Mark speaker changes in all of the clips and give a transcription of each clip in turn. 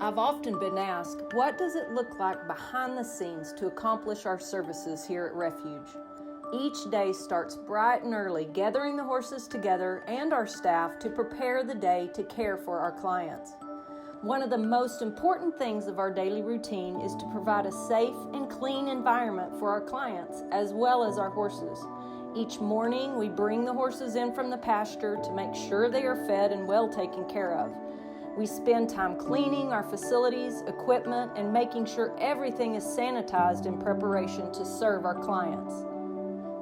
Speaker 1: I've often been asked, what does it look like behind the scenes to accomplish our services here at Refuge? Each day starts bright and early, gathering the horses together and our staff to prepare the day to care for our clients. One of the most important things of our daily routine is to provide a safe and clean environment for our clients as well as our horses. Each morning, we bring the horses in from the pasture to make sure they are fed and well taken care of. We spend time cleaning our facilities, equipment, and making sure everything is sanitized in preparation to serve our clients.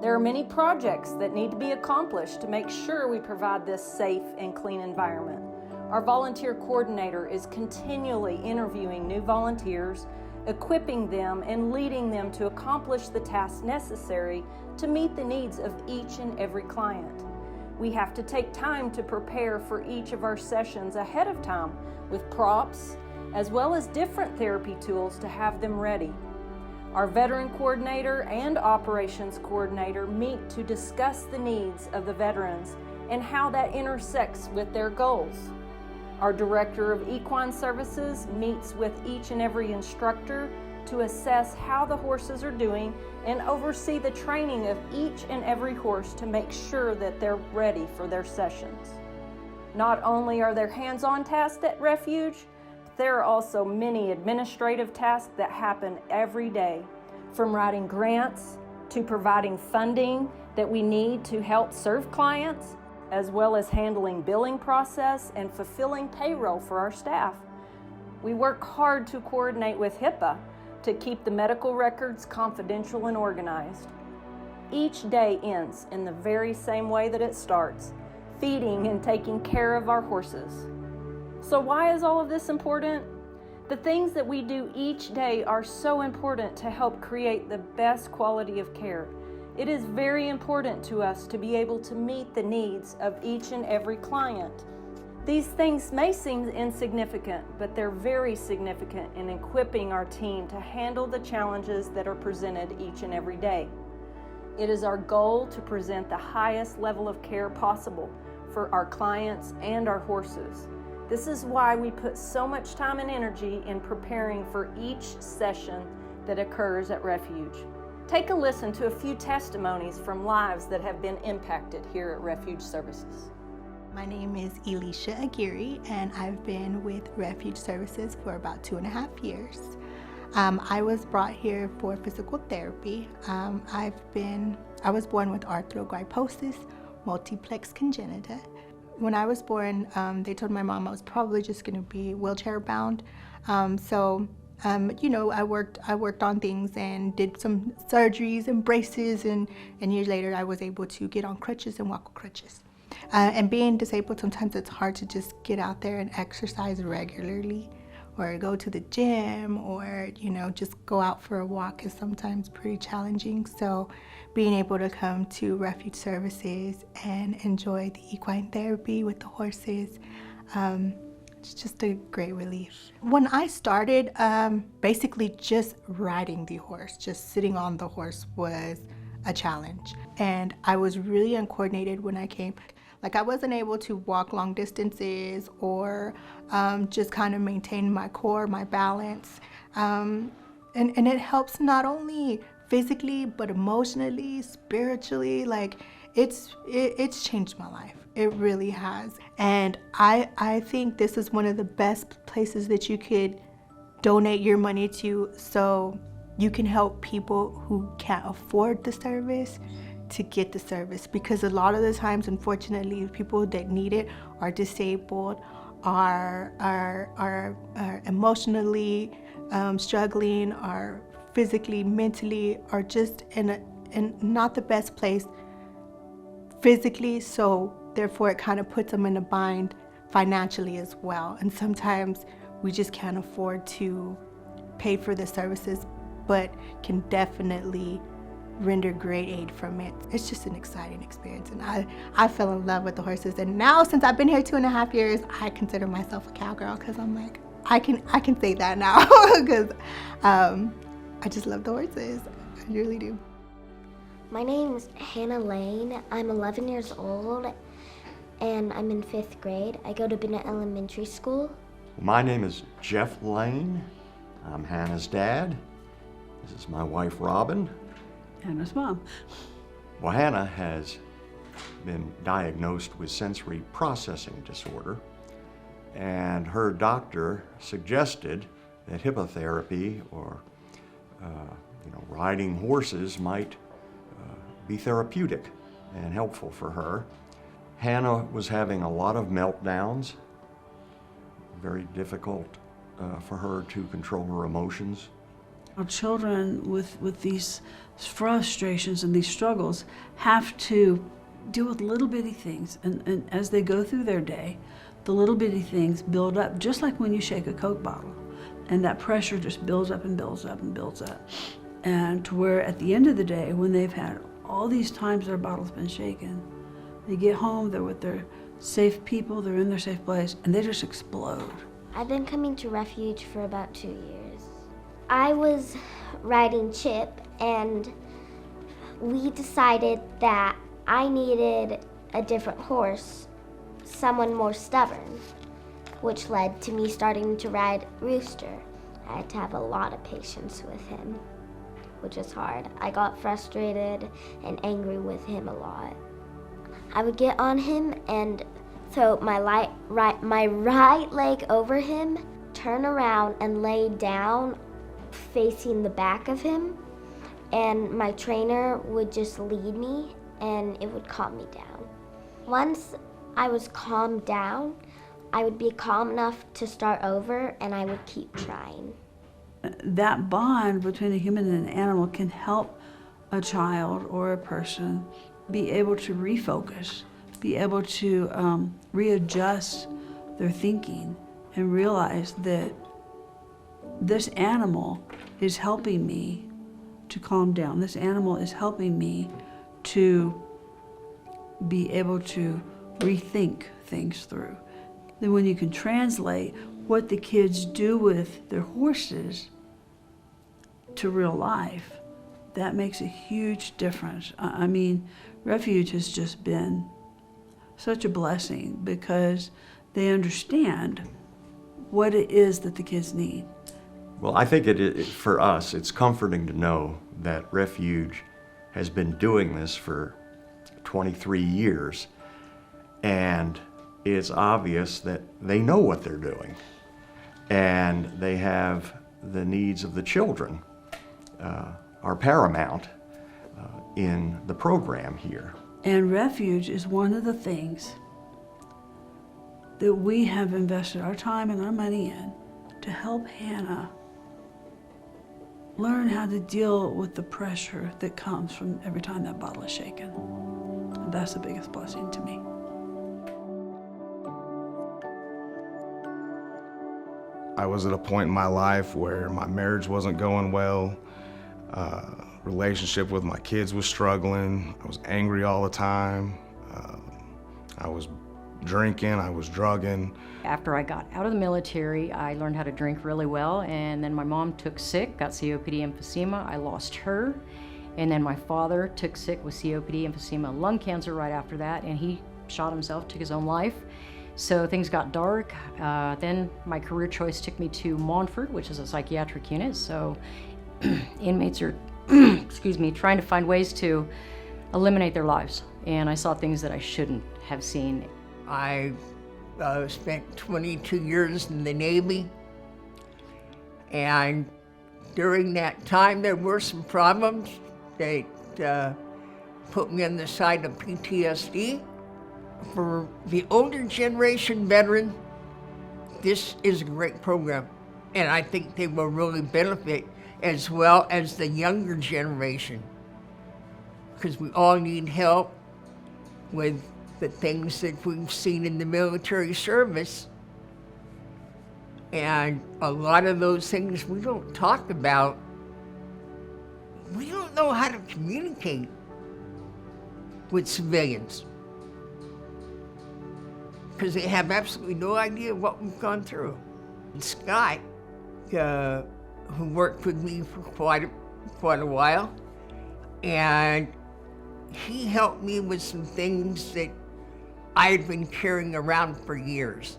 Speaker 1: There are many projects that need to be accomplished to make sure we provide this safe and clean environment. Our volunteer coordinator is continually interviewing new volunteers, equipping them, and leading them to accomplish the tasks necessary to meet the needs of each and every client. We have to take time to prepare for each of our sessions ahead of time with props, as well as different therapy tools to have them ready. Our veteran coordinator and operations coordinator meet to discuss the needs of the veterans and how that intersects with their goals. Our director of equine services meets with each and every instructor to assess how the horses are doing and oversee the training of each and every horse to make sure that they're ready for their sessions. Not only are there hands-on tasks at Refuge, but there are also many administrative tasks that happen every day, from writing grants to providing funding that we need to help serve clients, as well as handling billing process and fulfilling payroll for our staff. We work hard to coordinate with HIPAA to keep the medical records confidential and organized. Each day ends in the very same way that it starts, feeding and taking care of our horses. So why is all of this important? The things that we do each day are so important to help create the best quality of care. It is very important to us to be able to meet the needs of each and every client. These things may seem insignificant, but they're very significant in equipping our team to handle the challenges that are presented each and every day. It is our goal to present the highest level of care possible for our clients and our horses. This is why we put so much time and energy in preparing for each session that occurs at Refuge. Take a listen to a few testimonies from lives that have been impacted here at Refuge Services.
Speaker 2: My name is Elisha Aguirre, and I've been with Refuge Services for about 2.5 years. I was brought here for physical therapy. I was born with arthrogryposis multiplex congenita. When I was born, they told my mom I was probably just going to be wheelchair bound. I worked on things and did some surgeries and braces, and years later I was able to get on crutches and walk with crutches. And being disabled, sometimes it's hard to just get out there and exercise regularly, or go to the gym, or just go out for a walk is sometimes pretty challenging. So being able to come to Refuge Services and enjoy the equine therapy with the horses, it's just a great relief. When I started, basically just riding the horse, just sitting on the horse was a challenge. And I was really uncoordinated when I came. Like, I wasn't able to walk long distances or just kind of maintain my core, my balance. And it helps not only physically, but emotionally, spiritually. Like, it's changed my life. It really has. And I think this is one of the best places that you could donate your money to, so you can help people who can't afford the service to get the service. Because a lot of the times, unfortunately, people that need it are disabled, are emotionally struggling, are physically, mentally, are just in not the best place physically, so therefore it kind of puts them in a bind financially as well. And sometimes we just can't afford to pay for the services, but can definitely render great aid from it. It's just an exciting experience, and I fell in love with the horses. And now, since I've been here 2.5 years, I consider myself a cowgirl, because I'm like, I can say that now because I just love the horses. I really do.
Speaker 3: My name's Hannah Lane. I'm 11 years old, and I'm in 5th grade. I go to Bennett Elementary School.
Speaker 4: My name is Jeff Lane. I'm Hannah's dad. This is my wife, Robin.
Speaker 5: Hannah's mom.
Speaker 4: Well, Hannah has been diagnosed with sensory processing disorder, and her doctor suggested that hippotherapy or riding horses might be therapeutic and helpful for her. Hannah was having a lot of meltdowns, very difficult for her to control her emotions.
Speaker 5: Our children with these frustrations and these struggles have to deal with little bitty things, and as they go through their day, the little bitty things build up, just like when you shake a Coke bottle, and that pressure just builds up and builds up and builds up, and to where at the end of the day, when they've had all these times their bottle's been shaken, they get home, they're with their safe people, they're in their safe place, and they just explode.
Speaker 3: I've been coming to Refuge for about 2 years. I was riding Chip, and we decided that I needed a different horse, someone more stubborn, which led to me starting to ride Rooster. I had to have a lot of patience with him, which is hard. I got frustrated and angry with him a lot. I would get on him and throw my right leg over him, turn around and lay down facing the back of him, and my trainer would just lead me and it would calm me down. Once I was calmed down, I would be calm enough to start over, and I would keep trying.
Speaker 5: That bond between a human and an animal can help a child or a person be able to refocus, be able to readjust their thinking and realize that this animal is helping me to calm down. This animal is helping me to be able to rethink things through. Then when you can translate what the kids do with their horses to real life, that makes a huge difference. I mean, Refuge has just been such a blessing because they understand what it is that the kids need.
Speaker 4: Well, I think for us, it's comforting to know that Refuge has been doing this for 23 years, and it's obvious that they know what they're doing, and they have the needs of the children are paramount in the program here.
Speaker 5: And Refuge is one of the things that we have invested our time and our money in to help Hannah learn how to deal with the pressure that comes from every time that bottle is shaken. And that's the biggest blessing to me.
Speaker 6: I was at a point in my life where my marriage wasn't going well. Relationship with my kids was struggling. I was angry all the time. I was drinking, I was drugging.
Speaker 7: After I got out of the military, I learned how to drink really well, and then my mom took sick, got COPD emphysema. I lost her, and then my father took sick with COPD emphysema, lung cancer right after that, and he shot himself, took his own life. So things got dark. Then my career choice took me to Montford, which is a psychiatric unit. So inmates are, excuse me, trying to find ways to eliminate their lives. And I saw things that I shouldn't have seen.
Speaker 8: I spent 22 years in the Navy, and during that time there were some problems that put me on the side of PTSD. For the older generation veteran, this is a great program, and I think they will really benefit, as well as the younger generation, because we all need help with the things that we've seen in the military service. And a lot of those things we don't talk about. We don't know how to communicate with civilians because they have absolutely no idea what we've gone through. And Scott, who worked with me for quite a while, and he helped me with some things that I had been carrying around for years.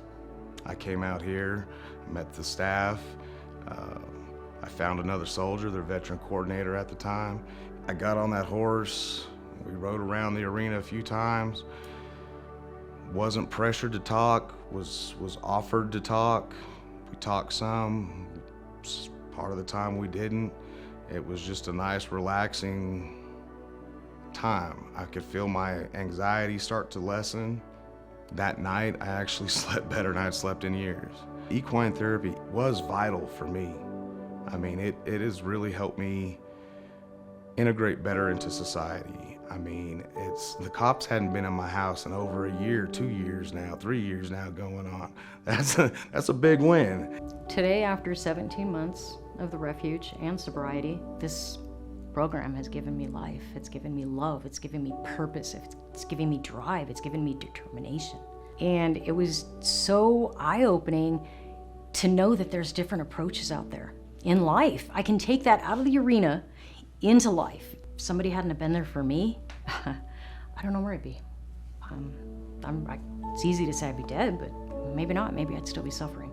Speaker 6: I came out here, met the staff. I found another soldier, their veteran coordinator at the time. I got on that horse. We rode around the arena a few times. Wasn't pressured to talk, was offered to talk. We talked some. Part of the time we didn't. It was just a nice, relaxing time. I could feel my anxiety start to lessen. That night, I actually slept better than I'd slept in years. Equine therapy was vital for me. I mean, it has really helped me integrate better into society. I mean, the cops hadn't been in my house in over a year, 2 years now, 3 years now going on. That's a big win.
Speaker 7: Today, after 17 months of the refuge and sobriety, this program has given me life. It's given me love. It's given me purpose. It's given me drive. It's given me determination. And it was so eye-opening to know that there's different approaches out there in life. I can take that out of the arena into life. If somebody hadn't have been there for me, I don't know where I'd be. It's easy to say I'd be dead, but maybe not. Maybe I'd still be suffering.